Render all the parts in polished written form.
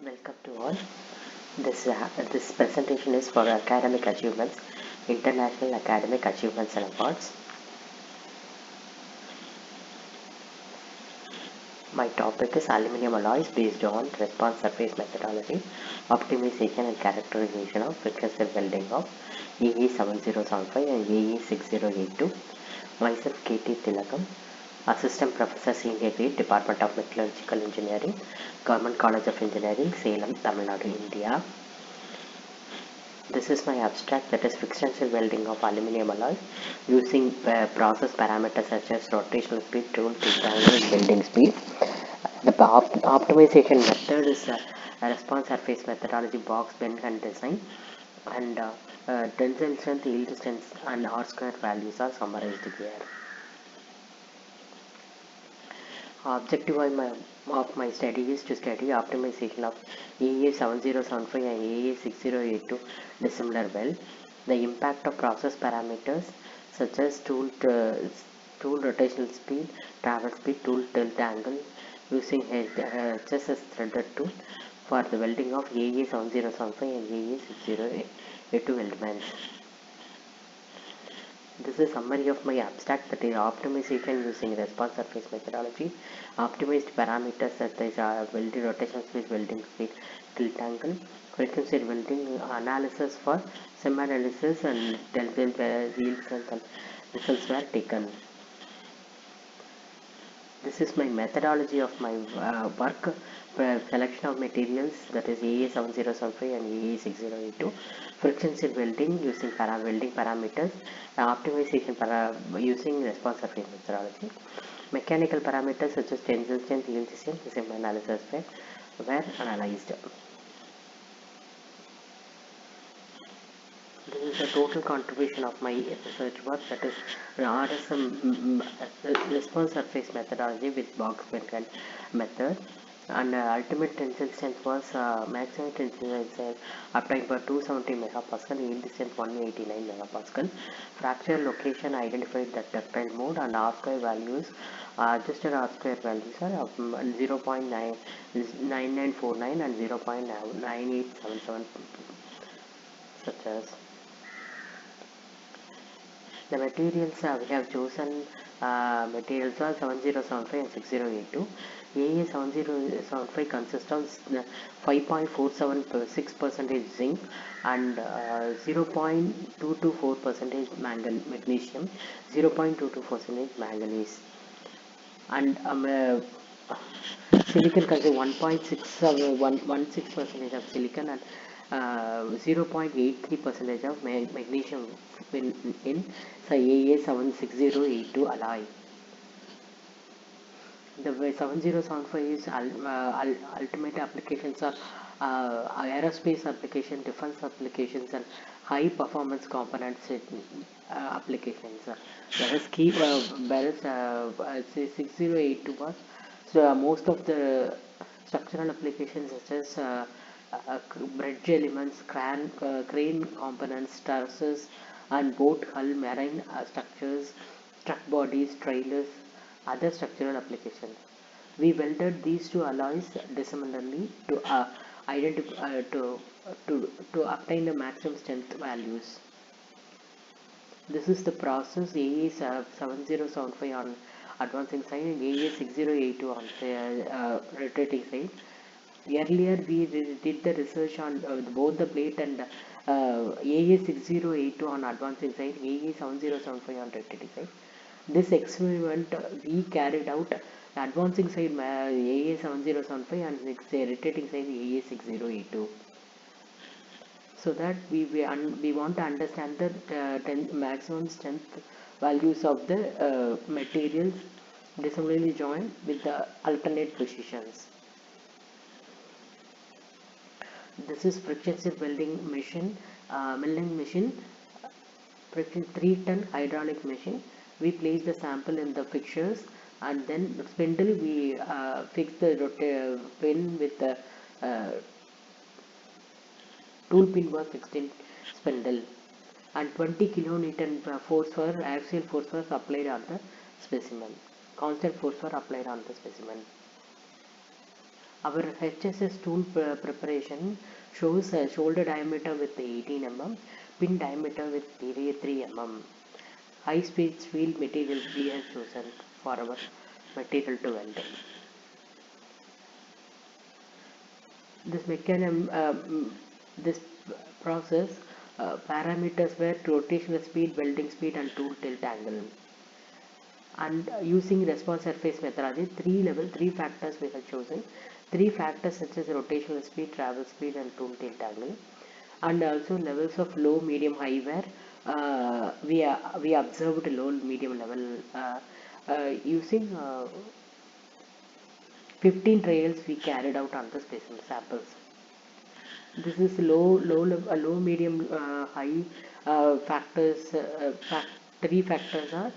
Welcome to all. This presentation is for academic achievements, international academic achievements and awards. My topic is aluminium alloys based on response surface methodology, optimization and characterization of friction welding of EE7075 and EE6082. Myself KT Thilagham, Assistant Professor Senior Grade, Department of Metallurgical Engineering, Government College of Engineering, Salem, Tamilnadu, India. This is my abstract, that is friction welding of aluminium alloys using process parameters such as rotational speed, tool, tilt angle, and welding speed. The optimization method is a response surface methodology, box bend and design, and tensile strength, yield strength, and R square values are summarized here. Objective of my study is to study optimization of EA7075 and EA6082 dissimilar weld, the impact of process parameters such as tool rotational speed, travel speed, tool tilt angle using HSS threaded tool for the welding of EA7075 and EA6082 elements. This is a summary of my abstract, that is optimization using response surface methodology, optimized parameters such as welding, rotational speed, welding speed, tilt angle, frequency welding, analysis for sim analysis, and tensile yield strength and results were taken. This is my methodology of my work. Selection of materials, that is EA7075 and EA6082, friction stir welding using welding parameters, optimization using response surface methodology, mechanical parameters such as tensile strength, yield strength, sim analysis were analyzed. This is the total contribution of my research work, that is RSM response surface methodology with box bend method, and ultimate tensile strength was maximum tensile strength obtained by 270 megapascal, yield strength 189 megapascal, fracture location identified that ductile mode, and R square values, adjusted R square values are 0.9949 and 0.9877, such as the materials we have chosen. Materials are 7075 and 6082. AA7075 consists of 5.476% zinc and 0.224% magnesium, 0.22% manganese, and silicon consists 1.16% of silicon and 0.83% of magnesium in AA76082 alloy. The 7075 is ultimate applications are aerospace application, defense applications, and high performance components applications. Whereas 6082 was most of the structural applications such as bridge elements, crane components, trusses, and boat hull, marine structures, truck bodies, trailers, other structural applications. We welded these two alloys dissimilarly to identify to obtain the maximum strength values. This is the process. AA7075 on advancing side and AA6082 on the rotating side. Earlier we did the research on both the plate and AA6082 on advancing side, AA7075 on rotating side. This experiment we carried out advancing side AA7075 and rotating side AA6082. So that we want to understand the maximum strength values of the materials dissimilarly joined with the alternate positions. This is friction stir welding machine, milling machine, friction 3-ton hydraulic machine. We place the sample in the fixtures, and then spindle we fix the pin with the tool pin was fixed in spindle, and 20 kilonewton force for axial force was applied on the specimen. Constant force was applied on the specimen. Our HSS tool preparation shows a shoulder diameter with 18 mm, pin diameter with 3 mm. High speed steel material we have chosen for our material to weld. This mechanism, this process, parameters were rotational speed, welding speed, and tool tilt angle. And using response surface methodology, three factors we have chosen. Three factors such as rotational speed, travel speed, and tool tilt angle, and also levels of low, medium, high, where we observed low, medium level using 15 trials we carried out on the specimen samples. This is low, medium, high factors. Three factors are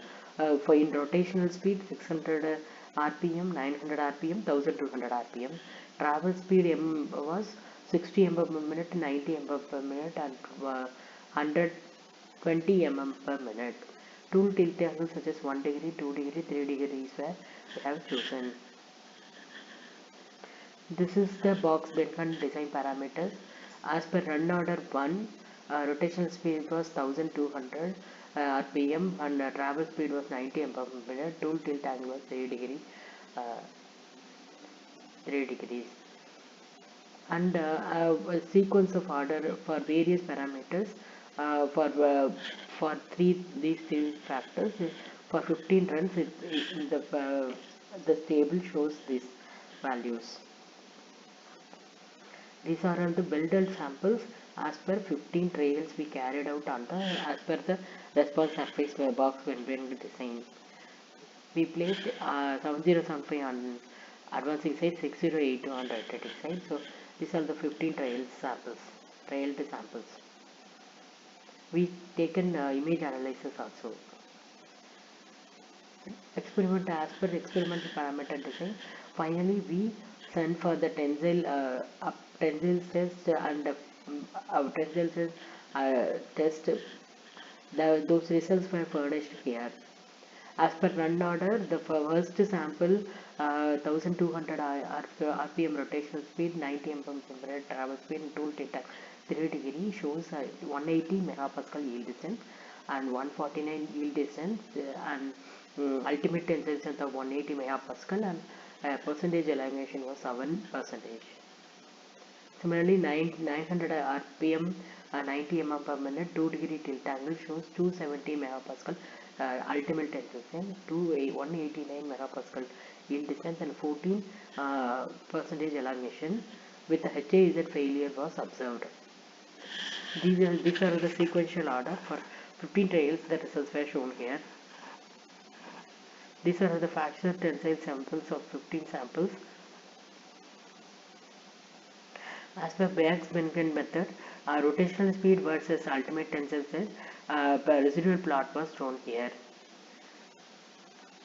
for in rotational speed 600 rpm, 900 rpm, 1200 rpm. Travel speed was 60 mm per minute, 90 mm per minute, and 120 mm per minute. Tool tilt angles such as 1 degree, 2 degree, 3 degrees where we have chosen. This is the box Benton design parameters. As per run order 1, rotational speed was 1200 rpm, and travel speed was 90 mm per minute. Tool tilt angle was 3 degrees. And a sequence of order for various parameters for these three factors. For 15 runs, the table shows these values. These are all the built samples as per 15 trials we carried out on the as per the response surface box when design. We placed 7075 on advancing side, 6082 on rotating side. So these are the 15 trialed samples. We taken image analysis also. Experiment as per experimental parameter design. Finally, we send for the tensile test and tensile test. Those results were furnished here. As per run order, the first sample 1200 rpm rotational speed, 90 mm per minute travel speed, and tool tilt 3 degree shows 180 megapascal yield distance and 149 yield distance and ultimate tensile strength of 180 megapascal, and percentage elimination was 7%. Similarly, 900 rpm 90 mm per minute 2 degree tilt angle shows 270 megapascal ultimate tensile strength, 189 megapascal yield distance, and 14 percentage elongation with the HAZ failure was observed. These are the sequential order for 15 trials. The results were shown here. These are the fracture tensile samples of 15 samples. As per Bayes-Benton method, rotational speed versus ultimate tensile strength, residual plot was shown here.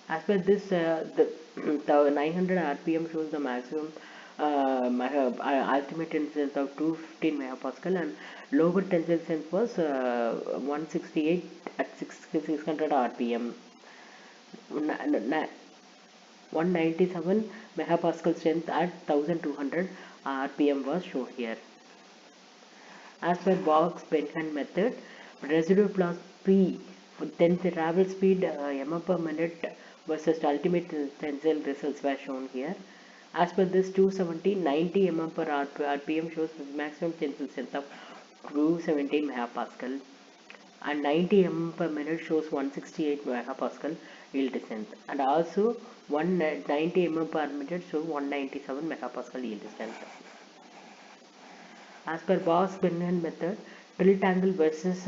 As per this, the 900 rpm shows the maximum ultimate tensile strength of 215 megapascal, and lower tensile strength was 168 at 600 rpm. 197 megapascal strength at 1200 rpm was shown here. As per Box-Benton method, residual plus P then the travel speed mm per minute versus ultimate tensile results were shown here. As per this, 270 90 mm per rpm shows maximum tensile strength of 270 megapascal, and 90 mm per minute shows 168 megapascal yield strength, and also 190 mm per minute shows 197 megapascal yield strength. As per Box-Benton method, tilt angle versus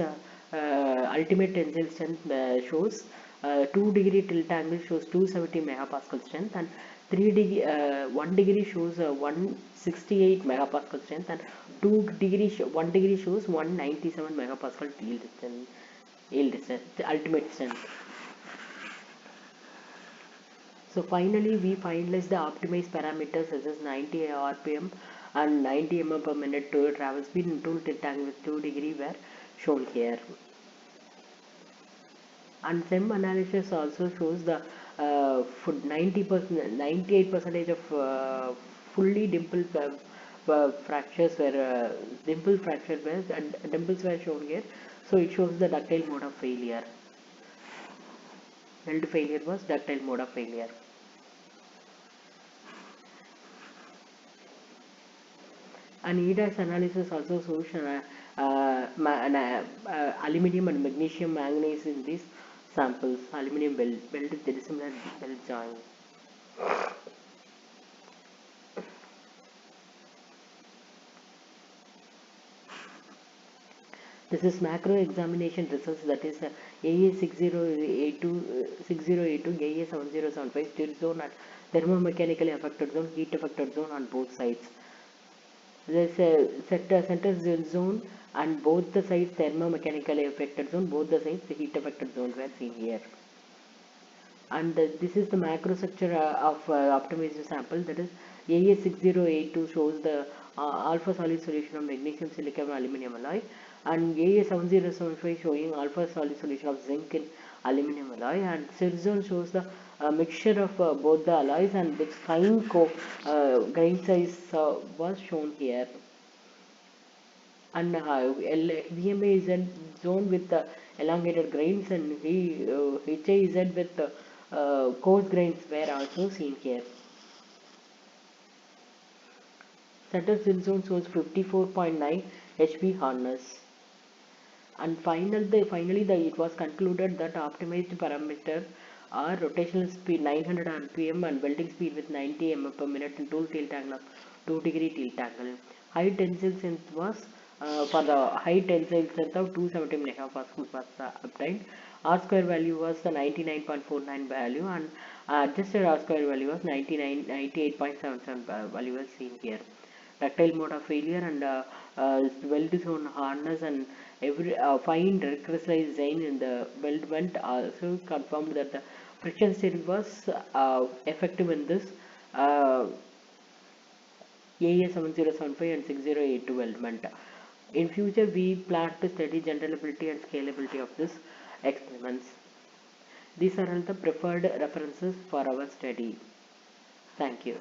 ultimate tensile strength shows 2 degree tilt angle shows 270 megapascal strength, and 1 degree shows 168 megapascal strength, and 1 degree shows 197 megapascal yield strength, ultimate strength. So finally, we finalize the optimized parameters such as 90 rpm and 90 mm per minute to travel speed and tool tilt angle with 2 degree were shown here. And SEM analysis also shows the for 90%, 98% of fully dimpled fractures were dimple fractures were and dimples were shown here. So it shows the ductile mode of failure. Weld failure was ductile mode of failure. And EDAX analysis also shows aluminum and magnesium manganese in these samples. Aluminum weld with the dissimilar weld joint. This is macro examination results, that is AA6082, 6082, AA7075, stir zone and thermomechanically affected zone, heat affected zone on both sides. There is a center zone and both the sides thermomechanically affected zone, both the sides the heat affected zones were seen here. And this is the macro structure of optimized sample, that is AA6082 shows the alpha solid solution of magnesium, silicon, aluminum alloy, and AA7075 showing alpha solid solution of zinc in aluminum alloy, and Sirzone shows the mixture of both the alloys, and its fine grain size was shown here. And VMA is a zone with elongated grains, and HIZ with coarse grains were also seen here. Center Sill zone shows 54.9 HP hardness. And finally, it was concluded that optimized parameter are rotational speed 900 rpm and welding speed with 90 mm per minute and tool tilt angle of 2-degree tilt angle. High tensile strength was for the high tensile strength of 270 MPa was obtained. R square value was the 99.49 value, and adjusted R square value was 98.77 value was seen here. Ductile mode of failure and weld zone hardness and every fine recrystallized zone in the weldment also confirmed that the friction stir was effective in this AA7075 and 6082 weldment. In future, we plan to study generalizability and scalability of this experiments. These are all the preferred references for our study. Thank you.